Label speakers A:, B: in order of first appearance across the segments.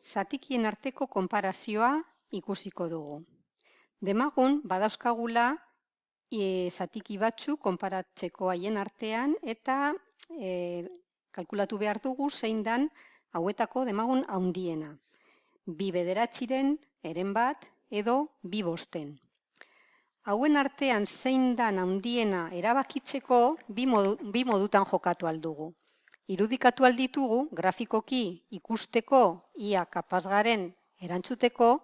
A: Zatikien arteko konparazioa ikusiko dugu. Demagun, badauzkagula zatiki batzu konparatzeko haien artean eta kalkulatu behar dugu zein dan hauetako demagun handiena. 2 bederatziren, heren bat edo 2 bosten. Hauen artean zein dan handiena erabakitzeko bi modutan jokatu aldugu. Irudikatu alditugu, grafikoki ikusteko ia kapaz garen erantzuteko,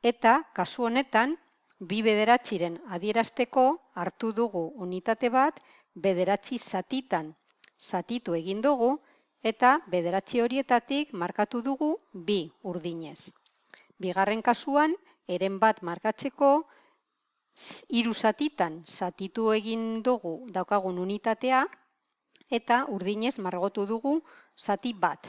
A: eta kasu honetan 2 bederatziren adierazteko hartu dugu unitate bat, bederatzi zatitan zatitu egin dugu, eta bederatzi horietatik markatu dugu 2 urdinez. Bigarren kasuan, heren bat markatzeko 3 zatitan zatitu egin dugu daukagun unitatea, eta urdinez margotu dugu zati bat.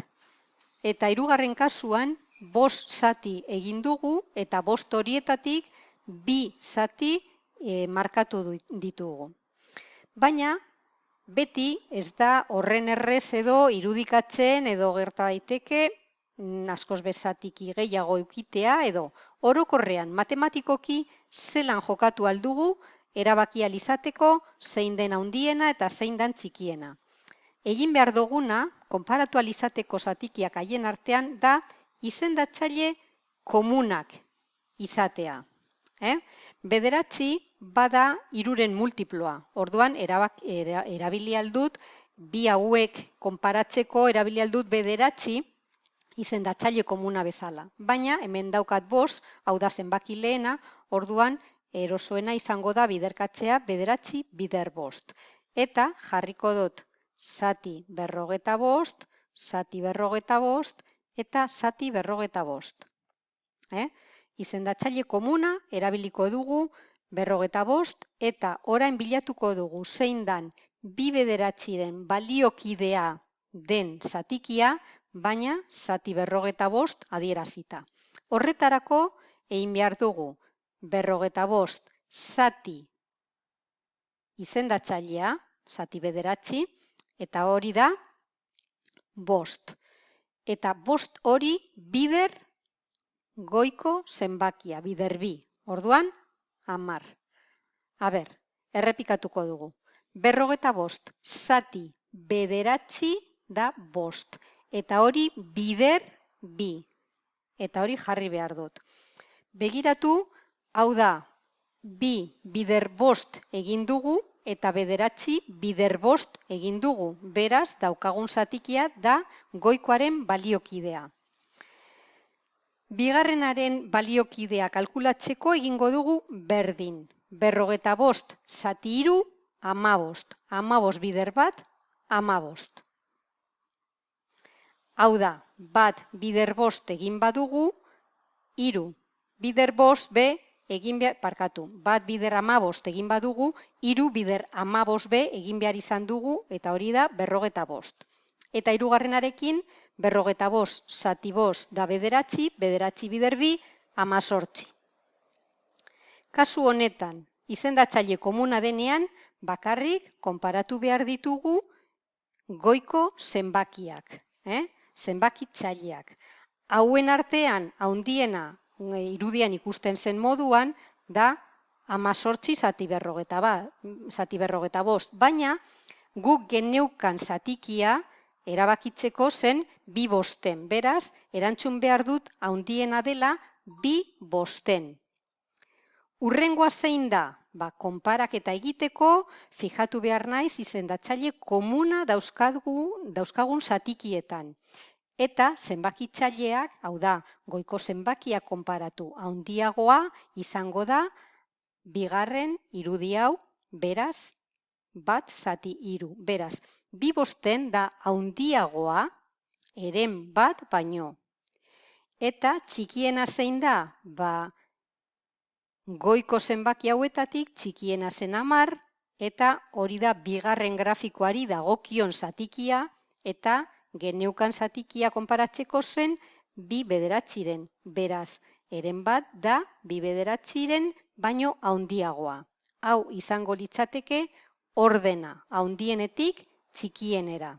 A: Eta hirugarren kasuan, 5 zati egin dugu eta 5 horietatik 2 zati markatu ditugu. Baina, beti ez da horren errez edo irudikatzen edo gerta daiteke askoz bezatiki gehiago eukitea edo orokorrean matematikoki zelan jokatu aldugu erabaki alizateko zein den handiena eta zein den txikiena. Egin behar duguna, konparatu alizateko zatikiak haien artean, da izendatzaile komunak izatea. Bederatzi bada 3ren multiploa. Orduan, erabili aldut, bi hauek konparatzeko erabili aldut bederatzi izendatzaile komuna bezala. Baina, hemen daukat 5, hau da zenbaki lehena, orduan, erosoena izango da biderkatzea bederatzi bider 5. Eta jarriko dut zati 55, zati 55 eta zati 55. Izendatzaile komuna erabiliko dugu 55 eta orain bilatuko dugu zein dan 2 bederatziren baliokidea den zatikia, baina zati 55 adierazita. Horretarako egin behar dugu 55 zati izendatzailea, zati bederatzi, eta hori da 5. Eta 5 hori bider goiko zenbakia, bider 2. Orduan, 10. Errepikatuko dugu. 55 zati bederatzi da 5. Eta hori bider 2. Eta hori jarri behar dut. Begiratu, hau da, 2 bider 5 egin dugu, eta bederatzi bider 5 egin dugu. Beraz, daukagun zatikia da goikoaren baliokidea. Bigarrenaren baliokidea kalkulatzeko egingo dugu berdin. 55 zati 3, 15. 15 bider 1, 15. Hau da, 1 bider 5 egin badugu, 3 bider 5 be, egin behar, parkatu, 1 bider 15 egin badugu, 3 bider 15 be egin behar izan dugu, eta hori da 55. Eta hirugarrenarekin, 55 zati 5 da bederatzi, bederatzi bider 2, 18. Kasu honetan, izendatzaile komuna denean, bakarrik konparatu behar ditugu goiko zenbakiak, zenbakitzaileak. Hauen artean, handiena, irudian ikusten zen moduan, da 18 zati 55, baina guk geneukan zatikia erabakitzeko zen 2 bosten. Beraz, erantzun behar dut handiena dela 2 bosten. Hurrengoa zein da? Konparaketa egiteko, fijatu behar naiz izendatzaile komuna dauzkagun zatikietan. Eta zenbakitzaileak, hau da, goiko zenbakia konparatu handiagoa izango da bigarren irudi hau, beraz, 1 zati 3. Beraz, 2 bosten da handiagoa, heren 1 baino. Eta txikiena zein da? Goiko zenbaki hauetatik txikiena zen 10, eta hori da bigarren grafikoari dagokion zatikia, eta geneukan zatikia konparatzeko zen 2 bederatziren. Beraz, heren 1 da 2 bederatziren baino handiagoa. Hau izango litzateke ordena handienetik txikienera.